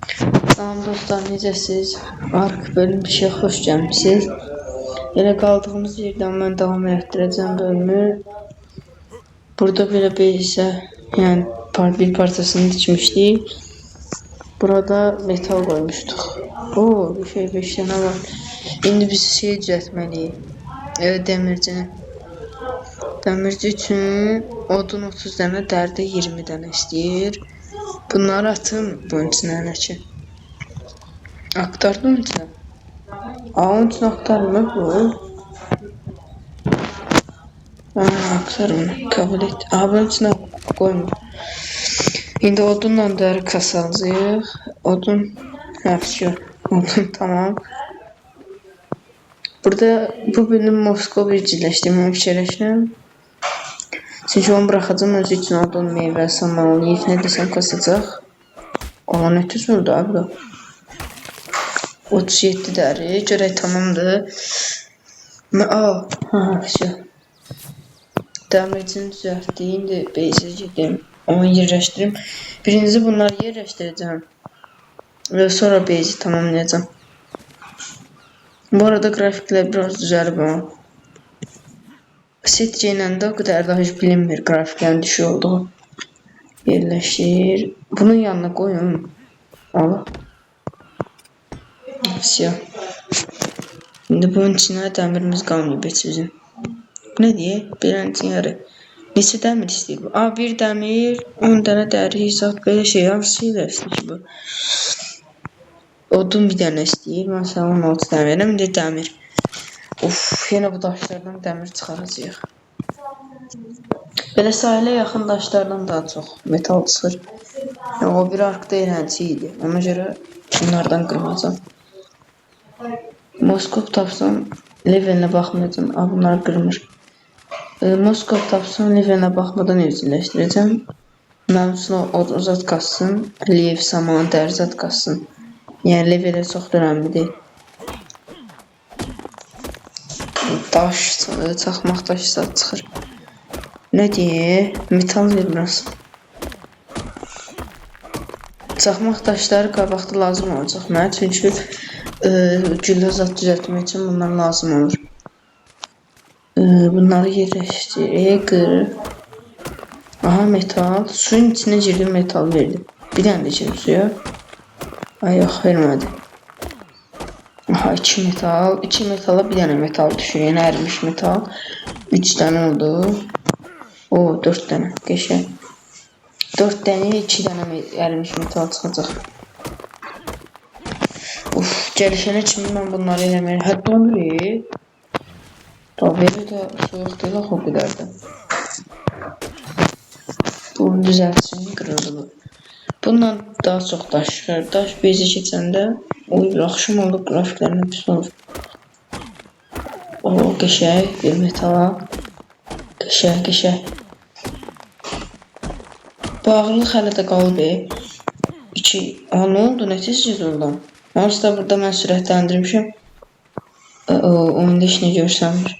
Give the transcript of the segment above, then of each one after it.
Salam dostlar, necəsiz? Ark bölüm 2-yə xoş gəlmisiniz. Elə qaldığımız yerdən mən davam etdirəcəm bölümü. Burada belə isə, yəni bir parçasını dikmişdik. Burada metal qoymuşduq. Bir şey 5 dənə var. İndi biz şey düzəltməliyik. Dəmircini. Dəmirci üçün odun 30 dənə, dərdə 20 dənə istəyir. Bunları atım bunun içinə hələ ki. Aktardım onun içinə. Onun içinə aktarmı bu? Aktarım. Kabul et. Bunun içinə qoyma. İndi odunla dəri kasalıyıq. Odun. Həfşi. Odun tamam. Burada bu bölüm Moskva birciləşdirməni fikirləşirəm. Çünki onu bıraxacam özü üçün odun, meyvə, saman, lif, nə desəm kasacaq. Olan ötüz oldu abi. 37 dəri. Görək tamamdır. Şey. Dəmircini düzəltdim. İndi beysə gedim. Onu yerləşdirim. Birinci bunları yerləşdirəcəm. Və sonra beyzi tamamlayacağım. Bu arada grafiklər biraz düzəlib ama. Set geynəndə o qədər daha hiç bilinmir grafiklərin düşük olduğu. Yerləşir. Bunun yanına qoyun. Allah. Все. İndi bunun içinə dəmirimiz qalmayıb heç bizim. Nə deyək? Birinci yarı. Neçə dəmir istəyir bu? Bir dəmir, 10 dənə dəri hesab belə şey. Hansı şeylər istəyir bu? Odun bir dənə istəyir. Məsələn 16 dənə verirəm. İndi dəmir. Yenə bu daşlardan dəmir çıxaracağıq. Belə sahilə yaxın daşlardan daha çox metal çıxır. O bir arkda eğlənci idi. Ona görə bunlardan qırmacam. Moskov tapsam levelinə baxmayacam. Bunlar qırmır. Moskov tapsam levelinə baxmadan evcilleşdirəcəm. Mənim üçün o zat qassın. Lev, saman, dəri zat qassın. Yəni levelə çox önemli deyil. Daş, çaxmaq daşı zat çıxır. Nə deyək? Metal verməz. Çaxmaq daşları qabaqda lazım olacaq mənə. Çünki güllə zat düzəltmək üçün bunlar lazım olur. Bunları yerləşdirək, qırıq. Metal. Suyun içinə girdim, metal verdim. Bir dənə də içim suya. Yox, vermədi. 2 metal. 2 metala bir dənə metal düşür. Yəni ərimiş metal. 3 dənə oldu. 4 dənə. Qəşəng. 4 dənə 2 dənə ərimiş metal çıxacaq. Gəlişənə kimi mən bunları eləməyəm. Hətta onu verib. Belə də soyuq deyil o qədər də. Bunu düzəltsin, qırıldı. Bununla daha çox daş çıxır. Daş bezi keçəndə axşam olur, grafiklərin pis olur. Qəşəng bir metala. Qəşəng. Bu ağırlıq hələ də qalıb. 2. Nə oldu? Nə tez oldu? Ondan da burada mən sürətləndirmişəm. Oyunda heç nə görsənmir.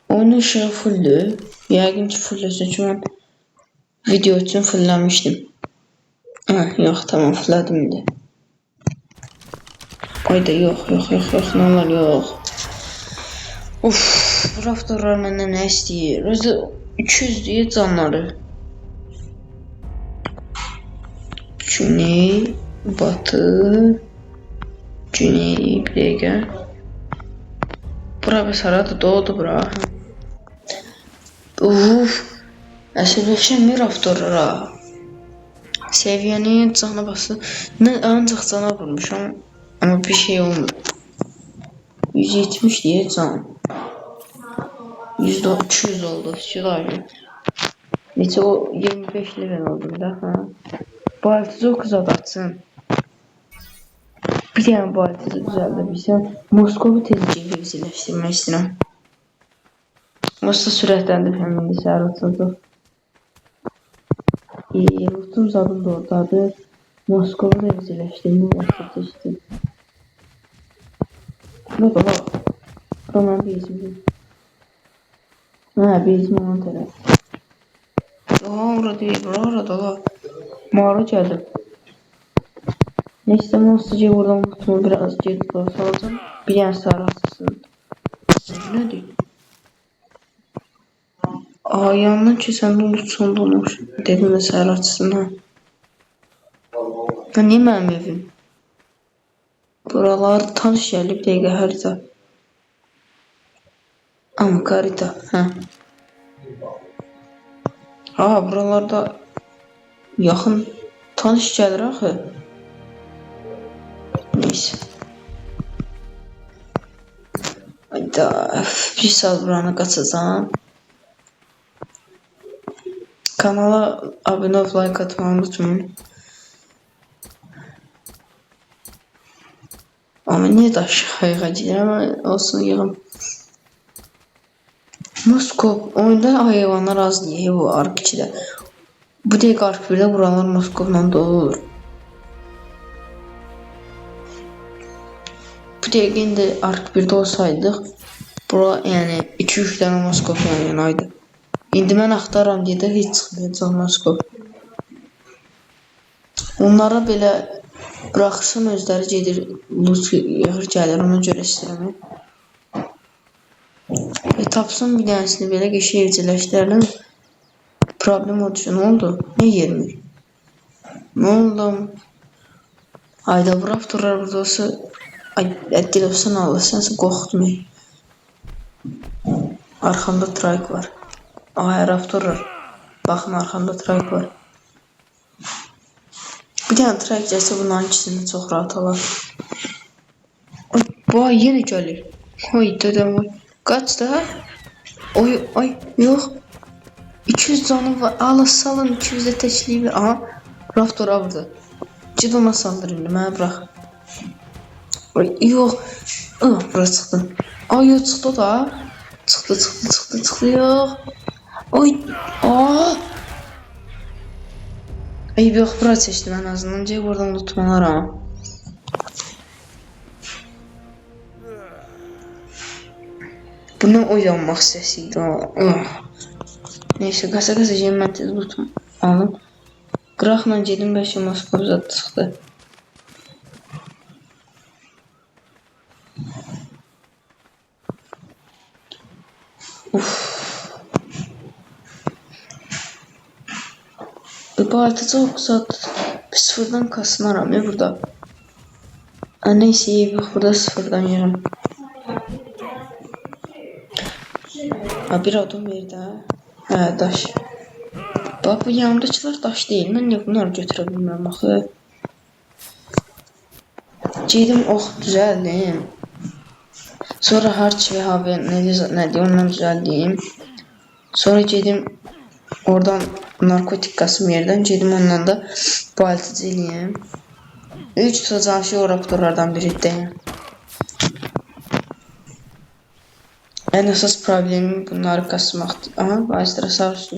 Oyunun ışığı fulldür. Yəqin ki fullləsin ki mən video üçün fullləmişdim. Yox, tamam fulladım indi. Ayda yox, nə olar yox. Bu raftorlar məndən nə istəyir? Özü 200 deyir canları. Güney, batı, güney, bir dəqiqə. Bura bəs haradır? Doğdu bura. Əsəbləşən bir raftorlara. Səviyyənin cana bası. Ancaq cana vurmuşam. Amma bir şey olmur. 170 deyə can. 200 oldu. Necə o 25 level oldu da. Bu altizi o qıza datsın. Bir dənə bu altizi düzəldə bilsəm. Moskovu tezcə evciləşdirmək istəyirəm. Moskva sürətləndir həmin də səhər oturdu. Rutum zadım da oradadır. Moskovu da evciləşdirmək vaxtı keçdi. Ne baba? Roman bezim. Bezim olan tərəf. Ora deyil, orada la. Mağara gəldim. Neyse Monster'cıya buradan unutma biraz geri salacağım. Bir yer sarasısın. Nedir? Aa yandan keçəndə unutsan da olmuş. Dedim məsəl açsın ha. Ha niyə mənim evim? Buralar tanış gəlib dəqiqə harita. Amma harita. Hə. Aa buralarda yaxın tanış gəlir axı. Neyse. Hayda. Bir saat buranı qaçacağım. Kanala abunə ol, like atmayı unutmayın. Ama niye de aşağıya gidelim ama olsun yığım. Moskov oyunda hayvanlar az diye bu Ark 2'de. Bu değil Ark 1'de buralar Moskov'la dolu olur. Bu değil indi Ark 1'de olsaydık bura yani 2-3 tane Moskov yan yanaydı. İndi mən axtaram deyə heç çıxmayacaq Moskov. Onlara belə bıraxırsam özləri gedir loot yığır gəlir ona görə istəyirəm. Tapsın bir tanesini belə qəşəng evcilleşdirelim. Problem o düşün oldu. Ne yermir? Ne oldu? Ayda bu raptorlar burada olsa ay dil olsan Allah sensin qorxutmayın. Arkamda trike var. Ay raptorlar. Baxın arkamda trike var. Bir tane trike gəlsə bunların ikisini çox rahat alar. Ay bu ay yenə gəlir. Ay dedəm ay. Kaç da? Oy ay yok. 200 canım var. Allah salın 200 de teçliği var. Aha. Raptor'a burada. Cid ona saldırayım. Mənə bırak. Ay yok. Bura çıxdı. Ay yok çıxdı da. Çıxdı yok. Ay. Aa. Ay yok bura seçtim en azından. Cey buradan unutmalar ha. Bu ne oyanmaq səsiydi ha. Neyse qasa yiyəm mən tez loot'umu alım. Qıraqla gedim 5 Moskov zat çıxdı. Bu altı çok zat sıfırdan kasınaram ya burada. Neyse yok burada sıfırdan yerim. Ha bir adım verdi ha. Hə daş. Bak bu yanımdakiler daş değil. Mən niyə bunları götürə bilmirəm axı. Gedim ox düzəldim. Sonra harç ve haber ne diyor ondan düzəldim. Sonra gedim oradan narkotik kasım yerden gedim ondan da baltıcı eləyəm. 3 tutacağım şey o raptorlardan biriydi. En esas problemim bunları kasmaktı. Aha Baystrosaurus.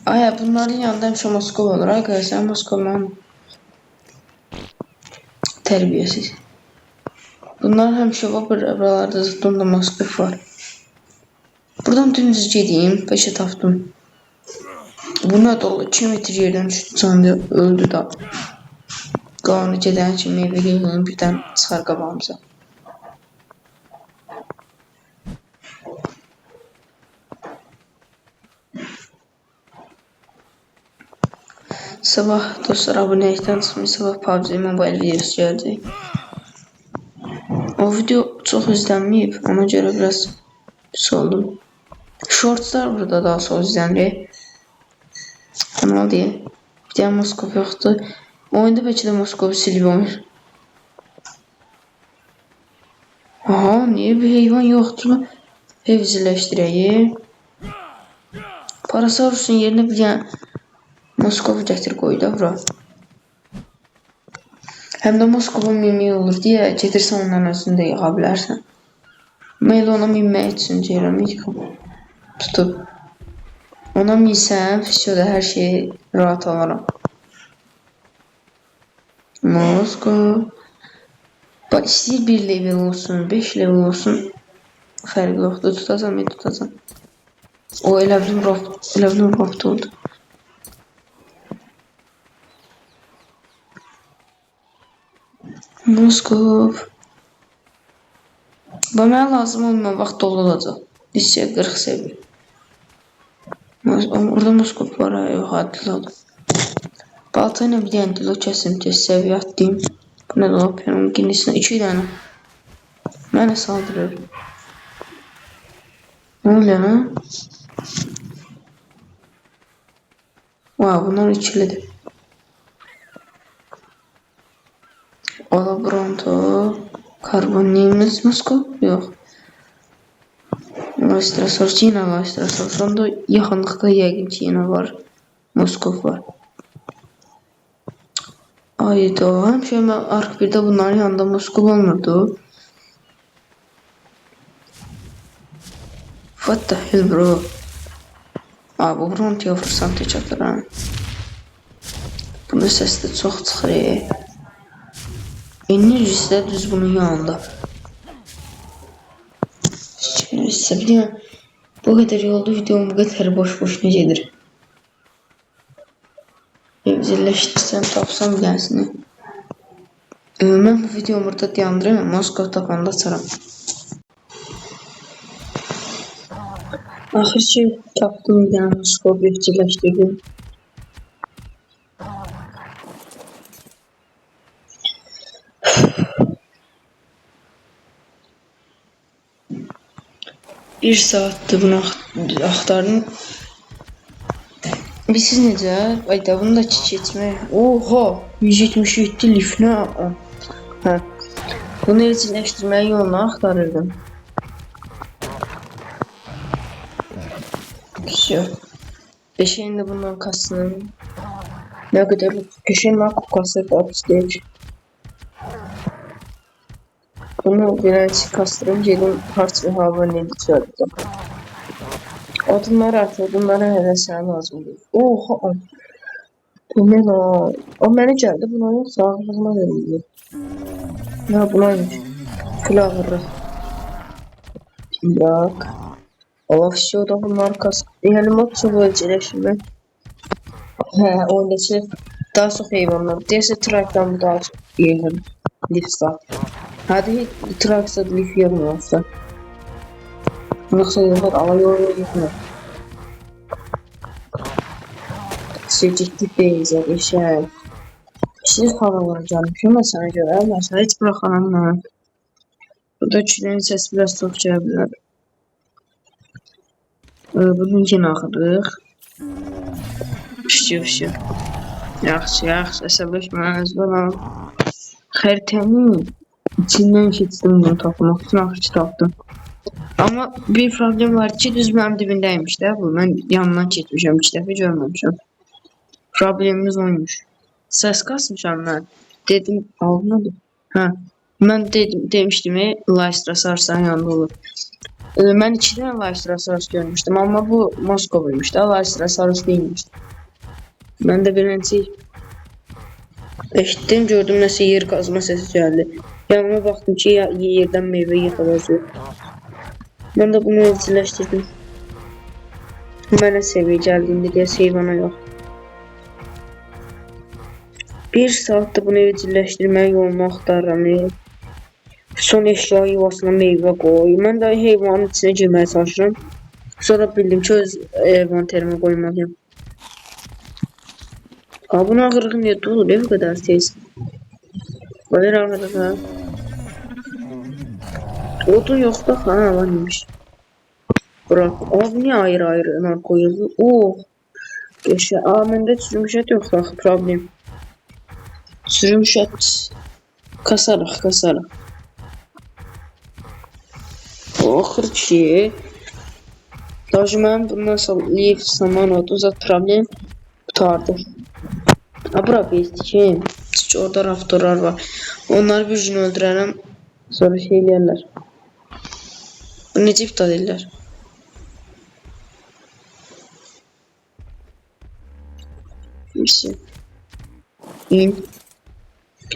Ay bunların yanında hemşe Moskov olur. Arkadaşlar Moskov'dan terbiyesiz. Bunlar hemşe var buralarda zıttında Moskov var. Buradan dümdüz gedeyim. Peşe tapdım. Buna dolu 2 metre yerden düştü sandı öldü da. Qalanı gedən kimi meyvə yığılıb birdən çıxar qabağımıza. Sabah dostlar abonelikdən çıxmış sabah PUBG Mobile videosu gəldi. O video çox izlənməyib, ona görə biraz pis oldum. Shortslar burada daha sonra izlənir. Kanal diye. Bir tane Moskov yoxdur. Oyunda belki de Moskov'u silib oyun. Aha niye bir heyvan yoktu? Evcilleşdireyim. Parasaurus'un yerine bir tane Moskov'u gətir koy da bura. Hem de Moskov'un mimi olur diye getirsən ondan özünü də yığa bilərsən. Mən ona minmək üçün deyirəm yıxım. Tutub. Ona minsəm, fisioda hər şeyi rahat alaram. Moskov. Bak istəyir 1 level olsun, 5 level olsun. Fərqi yoxdur, tutacam, tutacam. O elə bilim raft oldu. Moskov. Bana lazım olmayan vaxt dolu olacaq. Liseye 40 seviye. Orada Moskov var, yox adlı. Balta ilə bir dənə dilo kəsim, tez seviyə atlayayım. Bu nə də opyanın genisinə 2 dənə. Mənə saldırır. Ne oluyor lan? Wow, bunlar ikilidir. Ola Bronto. Karbonimiz Moskov? Yok. Lastrosaurus yine Lastrosaurus. Onda yaxınlıqda yəqin ki yine var. Moskov var. Ayda. Həmişə mən Ark 1'də bunların yanında Moskov olmurdu. What the hell bro? Aa, bu Bronto'ya vursam tək atır ha. Bunun səsi də çox çıxır. Enerjisi də düz bunun yanında. Neyse biliyorum. Bu kadar yolda videom bu kadar boş ne gelir. Evcilleştirsem tapsam gelsin. Ben bu videomu burada dayandırıyorum. Moskov tapanda açaram. Axırki tapdım bir dənə Moskov evcilleşdirdim. Bir saattir bunu axtardım. Siz necə? Ayda bunu da keçmək. Oha! 177 lifnə. Hə. Bunu evcilleşdirməyin yolunu axtarırdım. Все. Peşeyin de bundan kasının. Ne kadar? Peşeyin de kupkası atıştayız. Bunu birazcık kastırım gelin harç ve hava neydi söyleyeceğim. Odunları at, odunları hele sen lazım değil. Oha! Bu ne lan? O bana geldi, buna yok sağlığına verildi. Ya bunaymış. Flower. Bak. Allah все da bunlar kas. Yani mod çok ölçüleşme. He, oradaki daha çok hayvanlar. Deyəsə traktan bu daha çok yiyeceğim. Lifsa. Hadi traksa lif yemiyorsa. Yoksa yollar ala yolu yıkmıyor. Sevciklik deyiz ya şey. Siz havalar canım. Kim sana göre ama sen hiç bırakamam ben. Burada çilenin sesi biraz çok çevirdiler. Bunun yine axırıq. Pişiyor. Yaxşı, əsəbləşməniz bana. Xəritənin içindən keçdim bunu tapmaq üçün axırıcı tapdım. Ama bir problem var ki düz mənim dibindəymiş də bu. Mən yanından keçmişəm, 2 dəfə görməmişəm. Problemimiz oymuş. Səs kasmışam mən. Dedim, almadı. Hə. Mən demişdim, Lastrosaurus'un yanında olur. Mən 2 dənə Lastrosaurus görmüşdüm, amma bu Moskov'uymuş da, Lastrosaurus değilmiş. Mən də birinci eşitdim, gördüm nəsə yer qazma səsi gəldi. Yanıma baxdım ki, yerdən meyvə yıxılacaq. Mən də bunu evcilleşdirdim. Mənə seviyə gəldiğinde deyə heyvana yox. Bir saatdə bunu evcilleşdirməyə yolunu axtarıram. Son eşya yuvasına meyvə qoy. Mən də heyvanın içine girməyə çalışıram. Sonra bildim ki öz envanterime qoymalıyım. Ha, bunu ağırlığı niye dolu ne bu kadar tez? Böyle ağırlığı. Odun yok da ha varmış. Bırak. Abi niye ayrı koyuldu? Oh. Geçe. Aa bende çürümüş et yok da problem. Çürümüş et. Kasarıq. Axır ki Даже mən bundan sonra leaf saman oldu. Zat problem qutardı. Bura bezdikim. Çünki orada raptorlar var. Onları bir gün öldürərəm. Sonra şey eləyərlər. Bu necə iptal edirlər? Neyse. Bir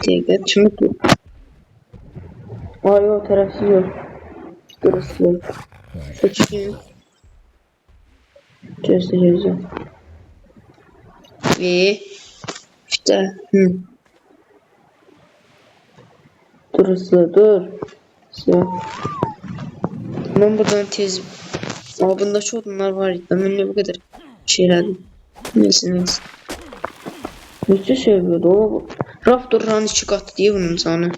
dəqiqə. Kimi bu? Ay o tərəfsi yox. Burası yok. Seçeyim. Gözle. Ve işte Dur Sıla dur. Sıla. Ben buradan tez... Aa bunda şu odunlar var ya. Ben ne bu kadar şeylerdim. Neyse neyse. Neyse söylüyordu o. Raptor'un içi katı diye bunun sana.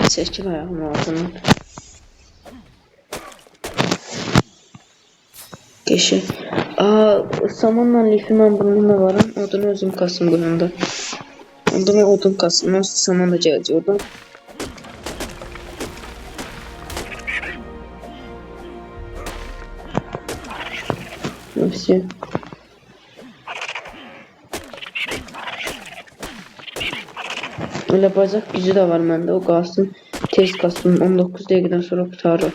Çekil ayağımın altından. Geçin. Aa samanla lifi ben bununla varım. Odunu özüm kasım bununda. Onda ben odun kasım. Nasıl saman da gelecek oradan. Nasıl? Öyle bacak gücü de var bende. O kalsın. Tez kasım. 19 dakikadan sonra kurtarır.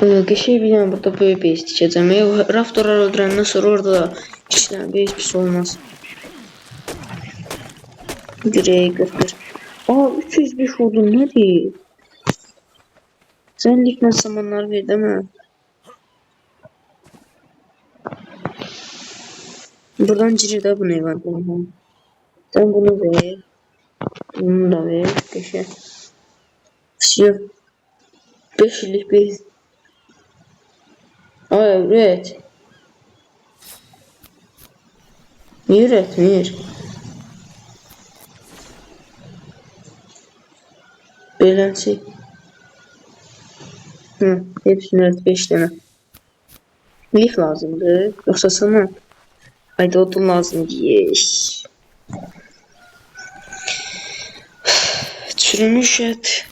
Geçey bilən burada böyle base dikeceğim. Raptorlar öldürəndən sonra orada da işlən base pis olmaz. Dirək 41. Aa 305 odun nədir? Sən liflə samanlar ver demə. Buradan girir də bu ne var? Sən bunu ver. Bunu da ver. Geçey. Şey 5 illik base. Aa üret. Niye üretmir? Beləncə. Hı, hepsini üret 5 tane. Lif lazımdı. Yoksa saman. Haydi odun lazım diyeş. Çürümüş et.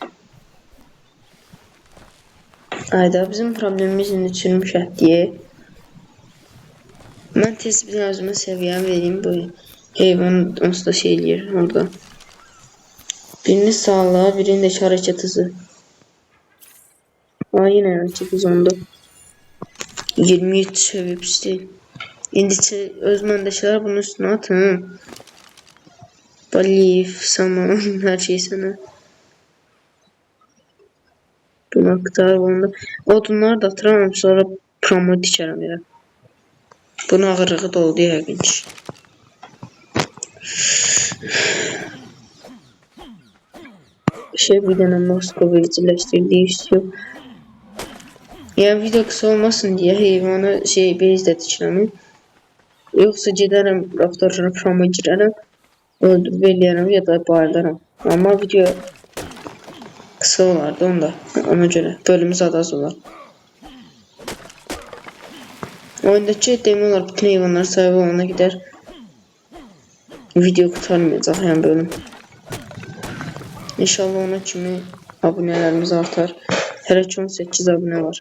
Hayda bizim problemimiz indi çürümüş et diye. Ben tez bir özüme seviye vereyim bu heyvan onsuz da şey eləyir orada. Birini sağla, birini de hareket hızı. Aa yine hareket hızı oldu. 27 seviye pis değil. İndi öz məndəşlər bunun üstüne atın. Balif, saman, her şey sana. Bunu aktar onda. Odunlar da atıramam sonra promo dikərəm yerə. Bunun ağırlığı da oldu yəqin ki. Şey bir dənə Moskova vericiləşdirdiyi istiyor. Yani video kısa olmasın diye heyvanı şey base de dikərəm. Yoksa gedərəm raptorlara promo girərəm. Öldürüb eləyərəm ya da bayıldarım. Ama video kısa olardı onda. Ona göre bölümümüz az olar. Oyundaki demolar bütün heyvanlar sahibi olana gider. Video kurtarmayacak yani bölüm. İnşallah ona kimi abonelerimiz artar. Her 18 abone var.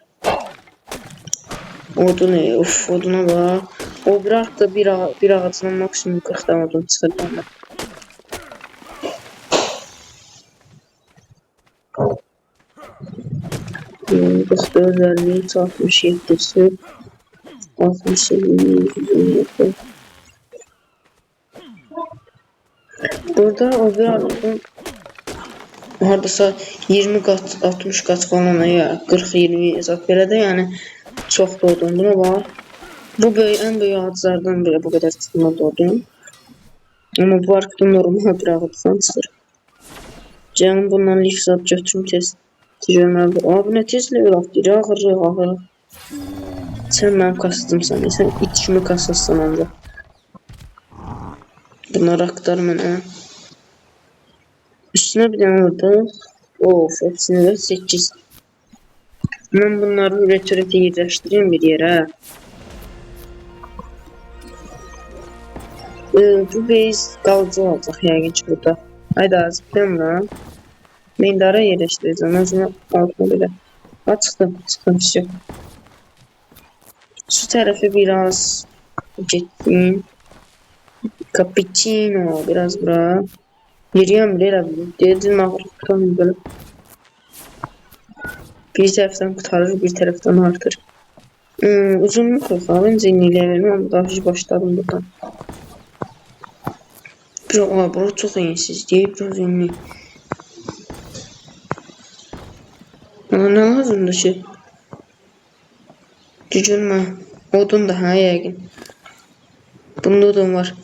Odun of oduna bak. O bırak da bir ağacından maksimum 40 tane odun çıkar bana. Kısa özelliği 67'si 67 burada o bir ağacın hardasa 20 kat 60 kat falan ya 40-20 zat belə də yəni çox da odun buna var. Bu en böyük ağaclardan biri bu kadar tutulmadı odun. Ama bu arkada normal bir ağaçdan çıxır. Canım bundan lif zat götürüm tez. Təcrübəli. Aa bu ne tez level atlayır ağır. Sen benim kastım sana. Sen it kimi kasasın ancaq. Bunları aktar mənə. Üstüne bir tane orada. Of hepsini de 8. Ben bunları üretürete yerleştireyim bir yere. Bu base qalıcı olacaq yəqin ki burada. Hayda zıplayalım lan. Ben dara yerleştireceğim. Özümə altına belə. Ha çıxdım bir şey. Şu tarafı biraz getdim. Cappuccino biraz bura. Yürüyorum bile dedim ağır tutamıyorum böyle. Bir taraftan kurtarır bir taraftan artır. Uzunluk bakalım zenginleyelim ama daha hiç başladım buradan. Bir bura çok ensiz değil biraz ünlü. Bana ne lazımdı şey? Cücünme. Odun da ha yəqin. Bunun odun var.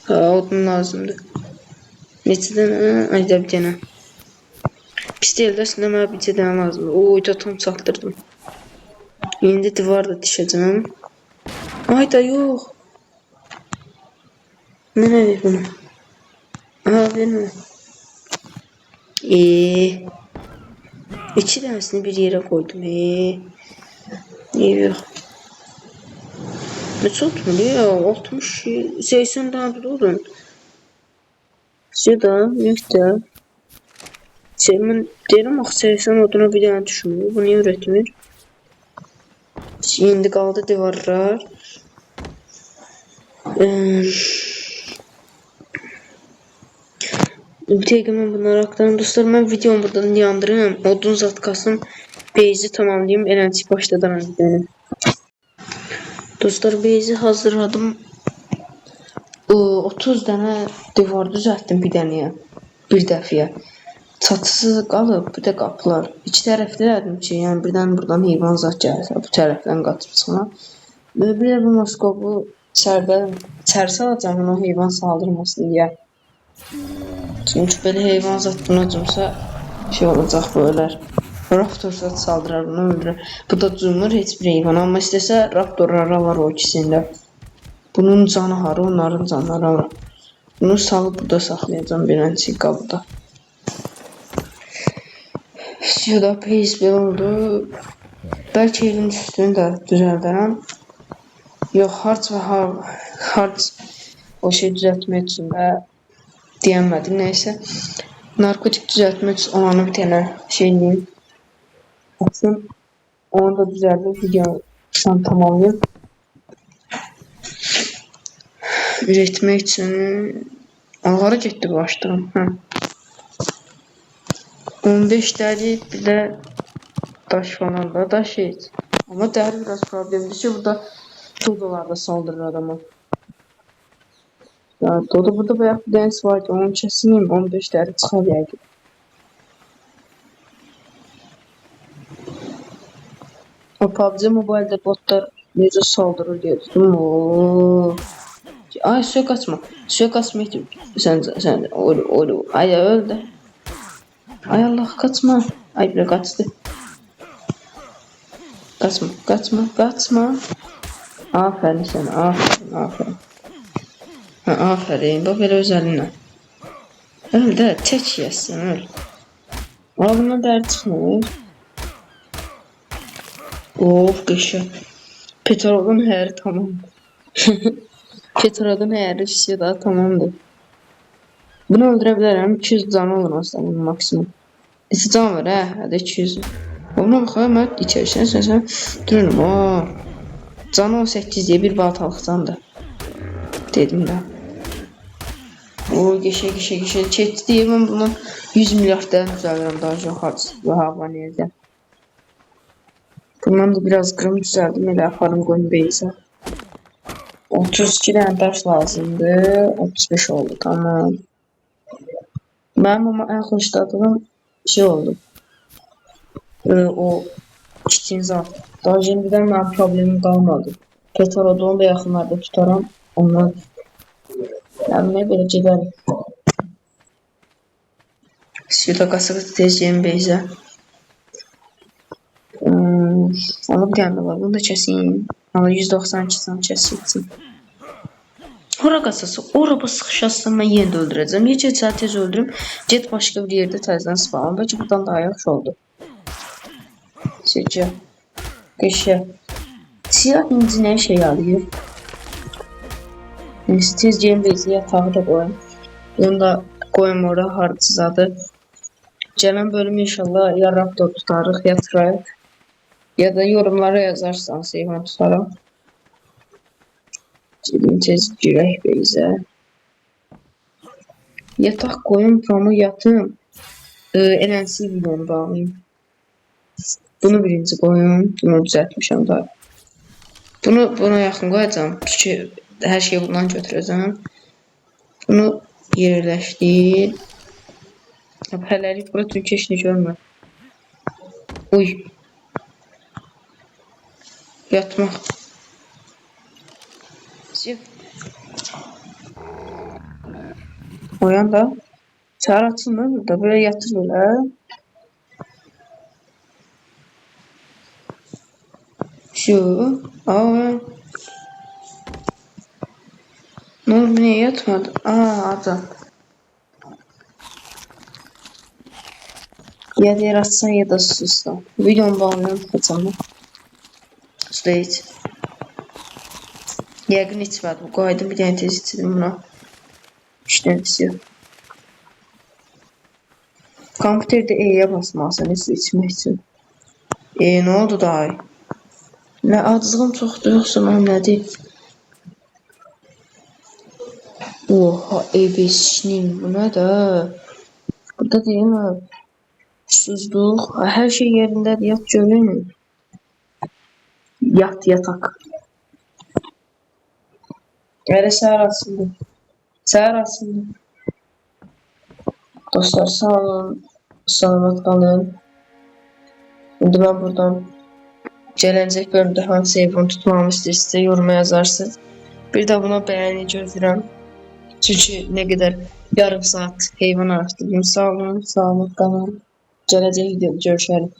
Ha, odun lazımdır. Neçə dənə? Ayda bir dənə. Pis deyil də, əslində mənə bir dənə lazımdır. Oyda tam çatdırdım. İndi divar da dişəcəm. Ayda yox. Mənə ver bunu. Aha, vermə. İki dənəsini bir yerə qoydum. Yox. Neçə otmur ya? 60, 80 dənə bir odun. Şurada, nöqtə. Mən deyirəm, axı 80 oduna bir dənə düşmür. Bu niyə üretmir? İndi qaldı divarlar. Bir dəqiqə mən bunları aktarım. Dostlar, mən videomu buradan yandırım. Odun zatkasın beyzi tamamlayayım. Eləncik başladıram videonu. Dostlar, beyzi hazırladım. 30 dənə divar düzəltdim bir dənəyə. Bir dəfəyə. Çatısız qalıb, bir də qapılar. İki tərəfdə elədim ki, yəni birdən buradan heyvan zat gəlsə, bu tərəfdən qaçıb çıxana. Bir də bu moskobu içəri salacam, ona heyvan saldırmasın deyə. Çünki belə heyvan zat buna cümsə şey olacaq, böylər. Raptor zat saldırar, bunu öldürür. Bu da cümür heç bir heyvan, amma istəsə raptorları alar o ikisində. Bunun canı harı, onların canları var. Bunu salıp burada saxlayacağım beləncik qabıda. Şurada pace belə oldu. Bəlkə evin üstünü də düzəldərəm. Yox, harc o şey düzəltmək üçün də deyəmədim, neysə. Narkotik düzəltmək üçün olanı bir tənə şey deyim. Açın, onu da düzəldim, video şan tamamlayım. Üretmək üçün hara getdi bu açdığım? 15 dəri, bir də daş falan da, daş heç. Amma dəri biraz problemdir ki, burada dodolar da saldırır adama. Ya, dodo burada bayaq bir dənəsi var ki, onu kəseyim, 15 dəri çıxar yəqin. O PUBG Mobile'da botlar necə saldırır deyə tutdum. Ay, suya kaçma. Suya kaçma. Sen ay öldü. Ay Allah, kaçma. Ay bile kaçtı. Kaçma. Aferin sana, aferin. Aferin. Bak böyle özelliğine. Öl de tek yesin, öl. Ama bundan dert çıkmıyor. Of, qışı. Petrolun her tamam. Petrolun her işi daha tamamdır. Bunu öldürebilirim. 200 canı olur aslında maksimum. 2 can var hadi 200. Ona baxayım, mən içərisinə sən durun. Canı 18 diye bir baltalık candır. Dedim də. O geçe çetdi deyə mən bunu 100 milyarddan düzəldirəm daha çox harcı və havaniyədə. Bundan da biraz qırım düzəldim, elə aparım qoyun beysə. 32 dənə daş lazımdır. 35 oldu, tamam. Mənim ama ən xoşladığım şey oldu. O kiçin zat. Daha şimdiden mənim problemim qalmadı. Petrodomu da yaxınlarda tutaram. Ondan yəni belə gedərim. Suda qasığı tez yem beyzə. Onu bir dənə var. Bunu da kəseyim. Ama 192 can kəsilsin. Ora qasası, ora sıxışasın, mən yenə də öldürəcəm. Ya get tez öldürüm, get başqa bir yerdə təzdən spawn. Bəlkə buradan daha yaxşı oldu. Sizcə? Qışı. Siyah inci nə şey alıyor? Tez game bezi yatağı da qoyun. Bunu da qoyum orada harcızadı. Gələn bölüm inşallah ya raptor tutarıq, ya trike. Ya da yorumlara yazarsanız heyvan tutarım. Tez girək beyzə. Yataq qoyun, pamu yatım. Elənsi videonu bağlayayım. Bunu birinci qoyun. Bunu düzəltmişəm da. Buna yaxın qoyacağım. Çünki hər şeyi bundan götürəcəm. Bunu yerləşdir. Hələlik bura çünki heç nə görmür. Uy. Yatmaq. Çık. Uyan da. Səhər açılmır burada. Böyle yatır belə. Şu. Aa. Ne oldu? Niye yatmadı? Aa adam. Ya diğer atsan ya da susla. Videonun bağlıyorum kaçanı. Suda iç. Yəqin içmədim. Qoydım bir dənə tez içdim buna. İşləmisi. Kompüterdə E'yə basmalısan su içmək üçün. Ne oldu daha? Nə acılığım çoxdur yoxsa mən nədir? Oha ebesinin bu nə də? Burada değil mi? Susuzluq. Hər şey yerindədir. Yat görün. Yat yatak. Elə səhər açıldı. Səhər açıldı. Dostlar sağ olun. Salamat qalın. İndi mən buradan gələcək bölümdə hansı heyvan tutmamı istəyirsinizsə yoruma yazarsınız. Bir də buna bəyəni gözləyirəm. Çünki nə qədər yarım saat heyvan araşdırdım. Sağ olun, salamat qalın. Gələcək videoda görüşərik.